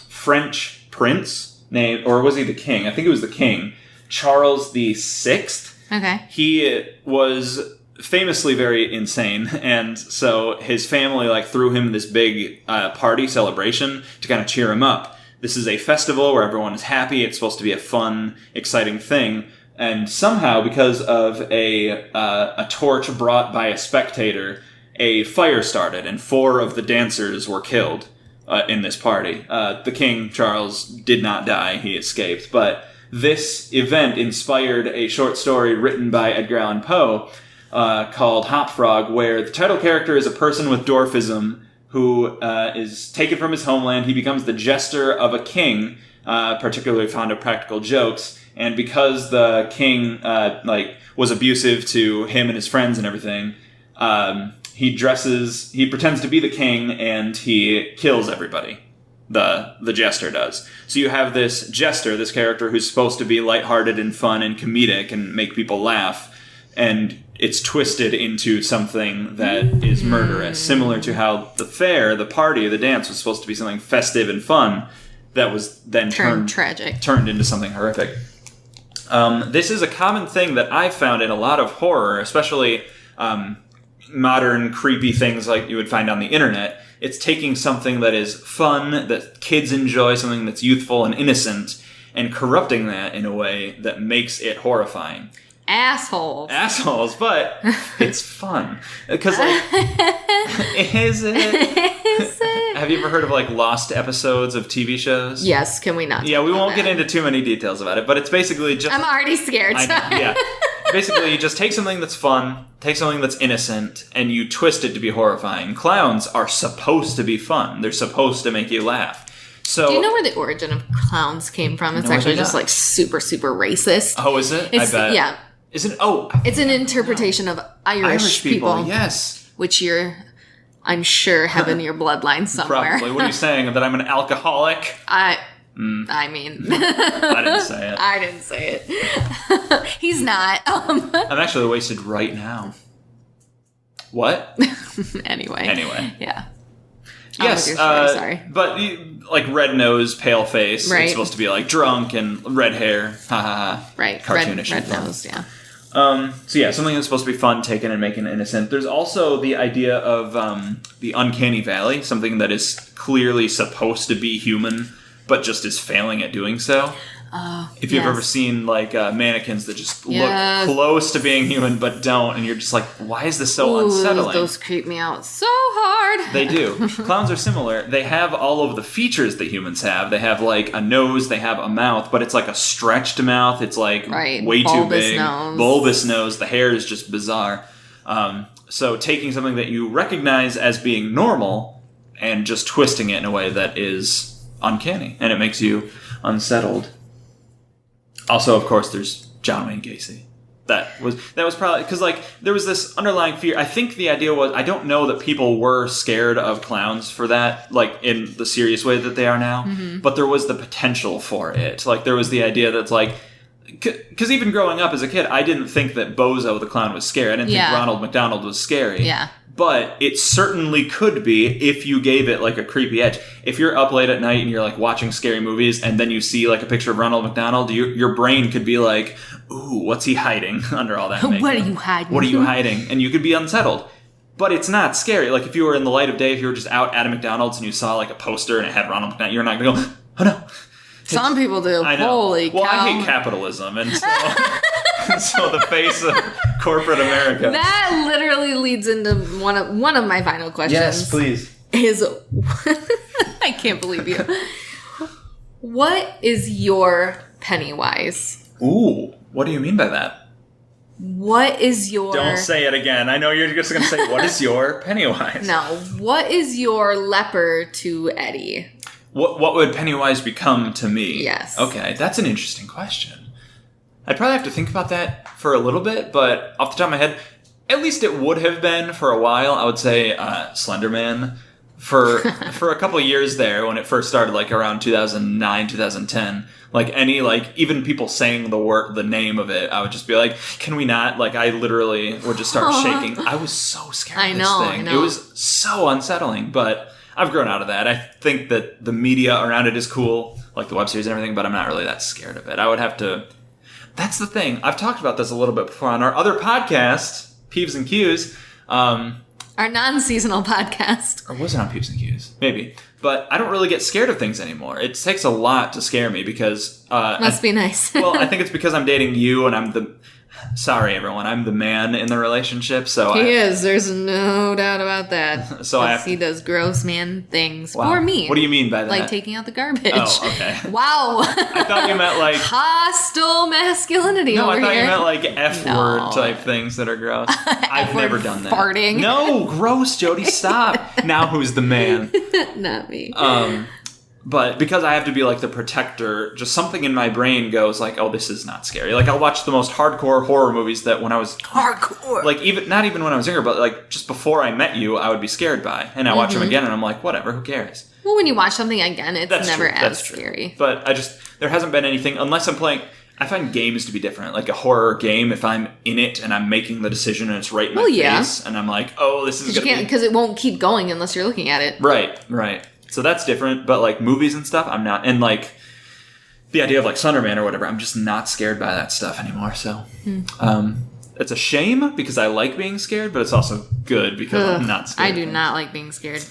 French prince named, or was he the king? I think it was the king, Charles the Sixth. Okay. He was famously very insane, and so his family like threw him this big party celebration to kind of cheer him up. This is a festival where everyone is happy. It's supposed to be a fun, exciting thing, and somehow, because of a torch brought by a spectator, a fire started, and 4 of the dancers were killed in this party. The King, Charles, did not die. He escaped, but this event inspired a short story written by Edgar Allan Poe called Hop Frog, where the title character is a person with dwarfism who is taken from his homeland. He becomes the jester of a king, particularly fond of practical jokes, and because the king was abusive to him and his friends and everything, he pretends to be the king, and he kills everybody. The jester does. So you have this jester, this character who's supposed to be lighthearted and fun and comedic and make people laugh, and it's twisted into something that is murderous, similar to how the fair, the party, the dance was supposed to be something festive and fun that was then tragic, turned into something horrific. This is a common thing that I've found in a lot of horror, especially modern creepy things like you would find on the internet. It's taking something that is fun, that kids enjoy, something that's youthful and innocent, and corrupting that in a way that makes it horrifying. Assholes, but it's fun. Because, like, is it? Have you ever heard of, like, lost episodes of TV shows? Yes, can we not? Yeah, we won't get into too many details about it, but it's basically just... I'm already scared. Yeah. Basically, you just take something that's fun, take something that's innocent, and you twist it to be horrifying. Clowns are supposed to be fun. They're supposed to make you laugh. So, do you know where the origin of clowns came from? It's actually just, like, super, super racist. Oh, is it? I bet. Yeah. Is it? Oh. It's an interpretation of Irish people. Yes. Which I'm sure, have in your bloodline somewhere. Probably. What are you saying? That I'm an alcoholic? I mean... I didn't say it. I didn't say it. He's not. I'm actually wasted right now. What? Anyway. Yeah. Yes, sorry. But like red nose, pale face. Right. It's supposed to be like drunk and red hair. Ha ha ha. Right. Cartoonish. Red nose, yeah. So yeah, something that's supposed to be fun, taken and making innocent. There's also the idea of the uncanny valley, something that is clearly supposed to be human, but just is failing at doing so. If you've ever seen like mannequins that just look close to being human but don't, and you're just like, why is this so unsettling? Those creep me out so hard. They do. Clowns are similar. They have all of the features that humans have. They have like a nose, they have a mouth, but it's like a stretched mouth. It's like way too big. Bulbous nose. The hair is just bizarre. So taking something that you recognize as being normal and just twisting it in a way that is uncanny, and it makes you unsettled. Also, of course, there's John Wayne Gacy. That was probably because like there was this underlying fear. I think the idea was, I don't know that people were scared of clowns for that, like in the serious way that they are now, but there was the potential for it. Like there was the idea that's like, because even growing up as a kid, I didn't think that Bozo the clown was scary. I didn't think Ronald McDonald was scary. Yeah. But it certainly could be if you gave it like a creepy edge. If you're up late at night and you're like watching scary movies and then you see like a picture of Ronald McDonald, your brain could be like, ooh, what's he hiding under all that makeup? What are you hiding? What are you hiding? And you could be unsettled. But it's not scary. Like if you were in the light of day, if you were just out at a McDonald's and you saw like a poster and it had Ronald McDonald, you're not going to go, oh no. Some people do. I know. Holy cow. Well, I hate capitalism, and so, so the face of corporate America. That literally leads into one of my final questions. Yes, please. Is I can't believe you. What is your Pennywise? Ooh, what do you mean by that? What is your... Don't say it again. I know you're just going to say, what is your Pennywise? No. What is your leper to Eddie? What would Pennywise become to me? Yes. Okay, that's an interesting question. I'd probably have to think about that for a little bit, but off the top of my head, at least it would have been for a while. I would say Slender Man. For a couple of years there, when it first started, like around 2009, 2010, like any, like, even people saying the name of it, I would just be like, can we not? Like, I literally would just start shaking. I was so scared of this thing. I know. It was so unsettling, but I've grown out of that. I think that the media around it is cool, like the web series and everything, but I'm not really that scared of it. I would have to... That's the thing. I've talked about this a little bit before on our other podcast, Peeves and Q's. Our non-seasonal podcast. Or was it on Peeps and Q's? Maybe. But I don't really get scared of things anymore. It takes a lot to scare me because... Must be nice. Well, I think it's because I'm dating you and I'm the... Sorry, everyone. I'm the man in the relationship, so He is. There's no doubt about that. So he does gross man things Wow. for me. What do you mean by that? Like taking out the garbage. Oh, okay. Wow. I thought you meant like... Hostile masculinity No, over I thought here. you meant like F-word No. type things that are gross. I've never done that. Farting. No, gross, Jody, stop. Now who's the man? Not me. But because I have to be like the protector, just something in my brain goes like, oh, this is not scary. Like I'll watch the most hardcore horror movies that when I was... Hardcore. Like not even when I was younger, but like just before I met you, I would be scared by. And I watch them again and I'm like, whatever, who cares? Well, when you watch something again, it's That's never true. as That's true. scary. But there hasn't been anything, unless I'm playing... I find games to be different. Like a horror game, if I'm in it and I'm making the decision and it's right in my face, and I'm like, oh, this is going to be... Because it won't keep going unless you're looking at it. Right. So that's different, but like movies and stuff, I'm not. And like the idea of like Slender Man or whatever, I'm just not scared by that stuff anymore. So it's a shame because I like being scared, but it's also good because I'm not scared. I do not like being scared.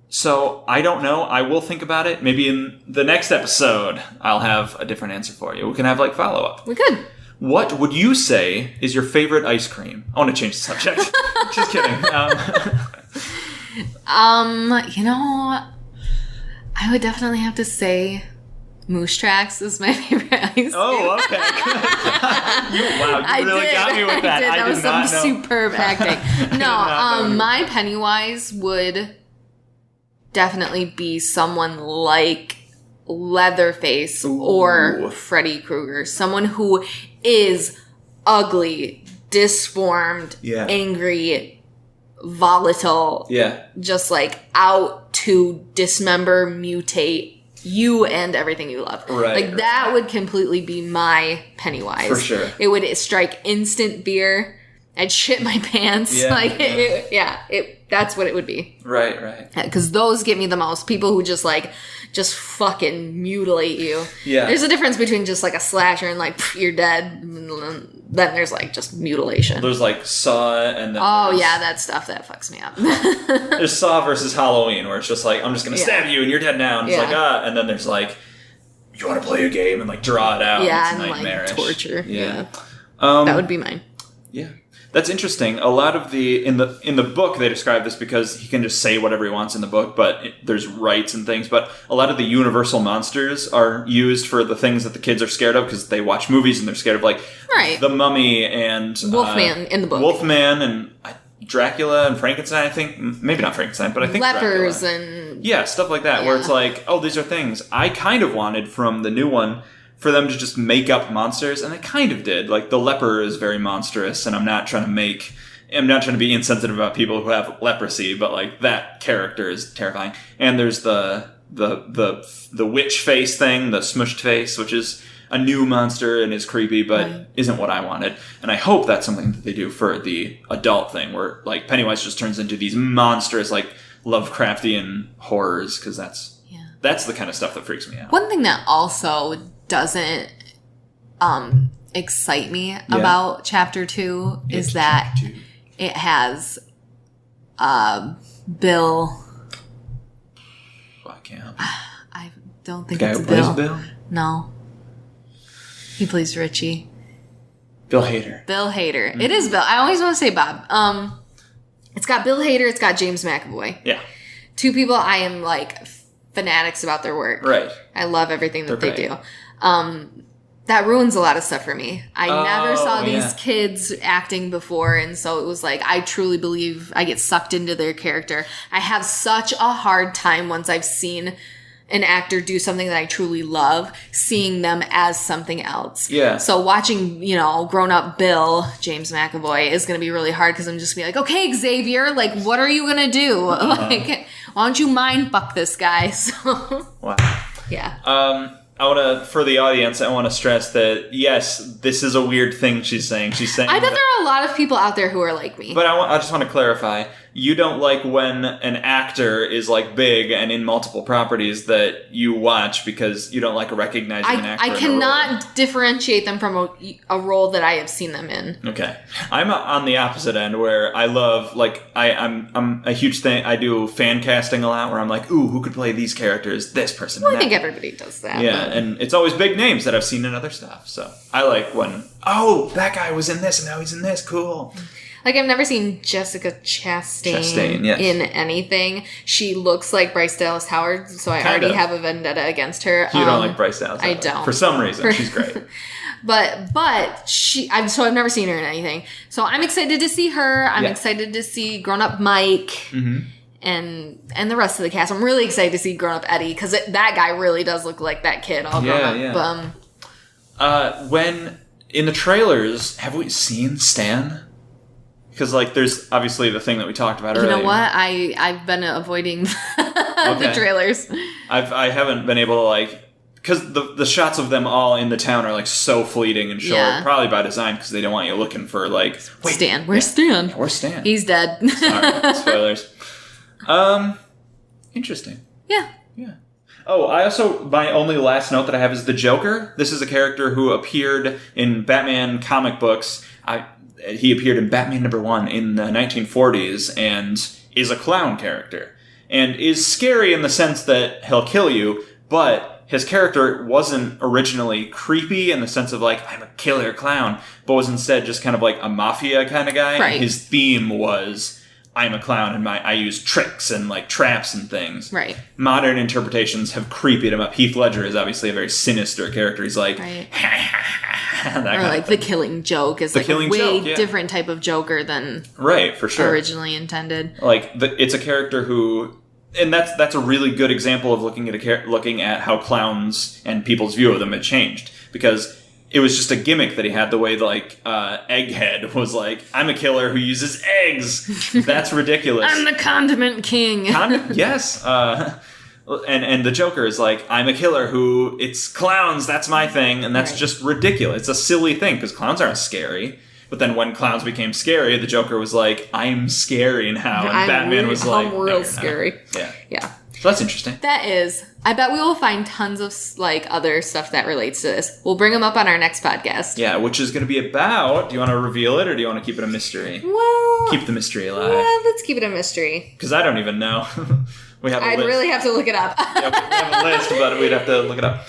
So I don't know. I will think about it. Maybe in the next episode, I'll have a different answer for you. We can have like follow up. We could. What would you say is your favorite ice cream? I want to change the subject. Just kidding. I would definitely have to say Moose Tracks is my favorite ice cream. Oh, okay. You really got me with that. That was some not know. superb acting. No, my Pennywise would definitely be someone like Leatherface or Freddy Krueger. Someone who is ugly, disformed, angry, volatile, just like out to dismember, mutate you and everything you love. That would completely be my Pennywise. For sure. It would strike instant fear. I'd shit my pants. That's what it would be. Right. Because those get me the most. People who just fucking mutilate you. Yeah. There's a difference between just like a slasher and like, you're dead. Then there's like just mutilation. There's like Saw and then that stuff that fucks me up. there's Saw versus Halloween where it's just like, I'm just going to stab you and you're dead now. And it's like, and then there's like, you want to play a game and like draw it out. Yeah, it's and like nightmarish. torture. Yeah. That would be mine. Yeah. That's interesting. A lot of in the book they describe this because he can just say whatever he wants in the book, but there's rights and things. But a lot of the universal monsters are used for the things that the kids are scared of because they watch movies and they're scared of like the Mummy and Wolfman in the book. Wolfman and Dracula and Frankenstein. I think maybe not Frankenstein, but I think lepers Dracula. And stuff like that. Where it's like, oh, these are things I kind of wanted from the new one. For them to just make up monsters, and they kind of did. Like, the leper is very monstrous, and I'm not trying to be insensitive about people who have leprosy, but, like, that character is terrifying. And there's the witch face thing, the smushed face, which is a new monster and is creepy, but isn't what I wanted. And I hope that's something that they do for the adult thing, where, like, Pennywise just turns into these monstrous, like, Lovecraftian horrors, because that's the kind of stuff that freaks me out. One thing that also doesn't excite me about chapter 2 is that it has Bill. I can't. I don't think the guy it's who Bill. plays Bill? No. He plays Richie. Bill Hader. Bill Hader. It is Bill. I always want to say Bob. It's got Bill Hader. It's got James McAvoy. Yeah. Two people I am like fanatics about their work. Right. I love everything that they do. that ruins a lot of stuff for me. I never saw these yeah. kids acting before, and so it was like, I truly believe I get sucked into their character. I have such a hard time once I've seen an actor do something that I truly love, seeing them as something else. Yeah. So watching, grown-up Bill, James McAvoy, is going to be really hard because I'm just going to be like, okay, Xavier, like, what are you going to do? Like, why don't you mind fuck this guy? So, Wow. yeah. I want to, for the audience, I want to stress that, yes, this is a weird thing she's saying. She's saying I bet there are a lot of people out there who are like me. But I just want to clarify. You don't like when an actor is like big and in multiple properties that you watch because you don't like recognizing an actor. I cannot differentiate them from a role that I have seen them in. Okay, I'm on the opposite end where I love I'm a huge thing. I do fan casting a lot where I'm like, ooh, who could play these characters? This person. Well, I think everybody does that. Yeah, and it's always big names that I've seen in other stuff. So I like when that guy was in this and now he's in this. Cool. Like, I've never seen Jessica Chastain yes. in anything. She looks like Bryce Dallas Howard, so I already have a vendetta against her. You don't like Bryce Dallas Howard. I don't. For some reason. She's great. But I've never seen her in anything. So I'm excited to see her. I'm excited to see Grown-Up Mike. Mm-hmm. And the rest of the cast. I'm really excited to see Grown-Up Eddie, because that guy really does look like that kid all grown up. When, in the trailers, have we seen Stan? Because, there's obviously the thing that we talked about earlier. You know what? I've been avoiding the trailers. I haven't been able to, because the shots of them all in the town are, so fleeting and short. Probably by design, because they don't want you looking for, wait. Stan. Where's Stan? Yeah, where's Stan? He's dead. Sorry. Spoilers. Interesting. Yeah. Yeah. Oh, my only last note that I have is the Joker. This is a character who appeared in Batman comic books. He appeared in Batman #1 in the 1940s and is a clown character. And is scary in the sense that he'll kill you, but his character wasn't originally creepy in the sense of, I'm a killer clown, but was instead just kind of a mafia kind of guy. Right. His theme was, I'm a clown and I use tricks and traps and things. Right. Modern interpretations have creepied him up. Heath Ledger is obviously a very sinister character. He's like, right. Or the Killing Joke is a way different type of Joker than for sure originally intended. It's a character who, and that's a really good example of looking at how clowns and people's view of them had changed, because it was just a gimmick that he had, the way Egghead was I'm a killer who uses eggs. That's ridiculous. I'm the condiment king. Yes. And the Joker is I'm a killer who, it's clowns, that's my thing, and that's just ridiculous. It's a silly thing, because clowns aren't scary. But then when clowns became scary, the Joker was I'm scary now, and Batman was I'm real scary. Yeah. Yeah. So that's interesting. That is. I bet we will find tons of other stuff that relates to this. We'll bring them up on our next podcast. Yeah, which is going to be about, do you want to reveal it or do you want to keep it a mystery? Well, keep the mystery alive. Well, let's keep it a mystery. Because I don't even know. I'd really have to look it up. Yeah, we have a list, but we'd have to look it up.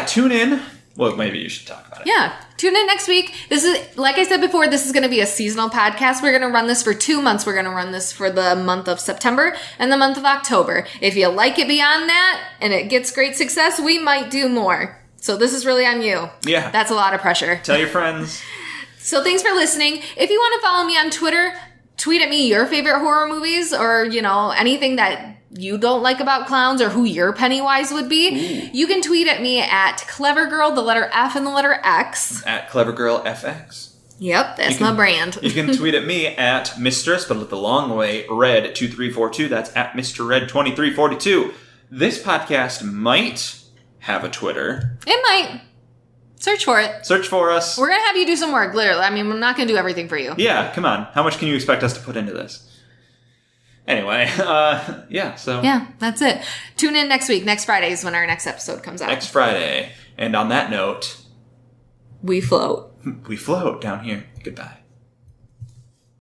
Tune in. Well, maybe you should talk about it. Yeah. Tune in next week. This is, like I said before, this is going to be a seasonal podcast. We're going to run this for 2 months. We're going to run this for the month of September and the month of October. If you like it beyond that and it gets great success, we might do more. So this is really on you. Yeah. That's a lot of pressure. Tell your friends. So thanks for listening. If you want to follow me on Twitter, tweet at me your favorite horror movies, or, anything that you don't like about clowns, or who your Pennywise would be. Ooh. You can tweet at me at clevergirl, the letter F and the letter X. At clevergirlfx. Yep, that's my brand. You can tweet at me at mistress, but with the long way, red2342. That's at Mr. Red 2342. This podcast might have a Twitter. It might. Search for it. Search for us. We're going to have you do some work, literally. I mean, we're not going to do everything for you. Yeah, come on. How much can you expect us to put into this? Anyway, so... Yeah, that's it. Tune in next week. Next Friday is when our next episode comes out. Next Friday. And on that note... We float. We float down here. Goodbye.